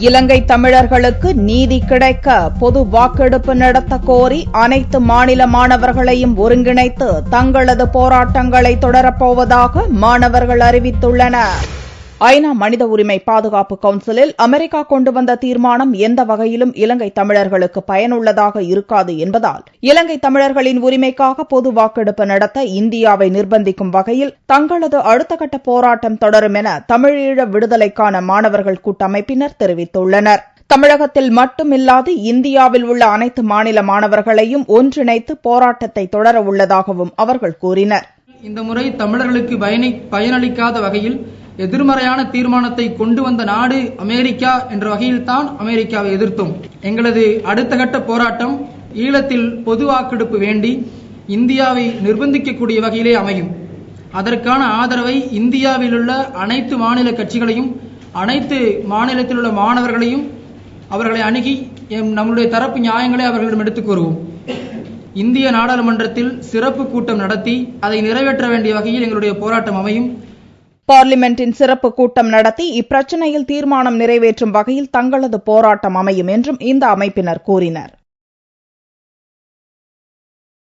இலங்கை தமிழர்களுக்கு நீதி கிடைக்க பொது வாக்கெடுப்பு நடத்த கோரி அனைத்து மாநில மாணவர்களையும் ஒருங்கிணைத்து தங்களது போராட்டங்களை தொடரப்போவதாக மாணவர்கள் அறிவித்துள்ளனர். ஐநா மனித உரிமை பாதுகாப்பு கவுன்சிலில் அமெரிக்கா கொண்டு வந்த தீர்மானம் எந்த வகையிலும் இலங்கை தமிழர்களுக்கு பயனுள்ளதாக இருக்காது என்பதால் இலங்கை தமிழர்களின் உரிமைக்காக பொது வாக்கெடுப்பு நடத்த இந்தியாவை நிர்பந்திக்கும் வகையில் தங்களது அடுத்த கட்ட போராட்டம் தொடரும் என தமிழீழ விடுதலைக்கான மாணவர்கள் கூட்டமைப்பினர் தெரிவித்துள்ளனர். தமிழகத்தில் மட்டுமில்லாது இந்தியாவில் உள்ள அனைத்து மாநில மாணவர்களையும் ஒன்றிணைத்து போராட்டத்தை தொடர உள்ளதாகவும் அவர்கள் கூறினர். இந்த முறை தமிழர்களுக்கு பயனளிக்காத வகையில் எதிர்மறையான தீர்மானத்தை கொண்டு வந்த நாடு அமெரிக்கா என்ற வகையில் தான் அமெரிக்காவை எதிர்த்தோம். எங்களது அடுத்த கட்ட போராட்டம் ஈழத்தில் பொது வாக்கெடுப்பு வேண்டி இந்தியாவை நிர்பந்திக்கக்கூடிய வகையிலே அமையும். அதற்கான ஆதரவை இந்தியாவில் உள்ள அனைத்து மாநில கட்சிகளையும் அனைத்து மாநிலத்தில் உள்ள மாணவர்களையும் அவர்களை அணுகி நம்முடைய தரப்பு நியாயங்களை அவர்களிடம் எடுத்துக் கூறுவோம். இந்திய நாடாளுமன்றத்தில் சிறப்பு கூட்டம் நடத்தி அதை நிறைவேற்ற வேண்டிய வகையில் எங்களுடைய போராட்டம் அமையும். பார்லிமெண்டின் சிறப்பு கூட்டம் நடத்தி இப்பிரச்சினையில் தீர்மானம் நிறைவேற்றும் வகையில் தங்களது போராட்டம் அமையும் என்றும் இந்த அமைப்பினர் கூறினர்.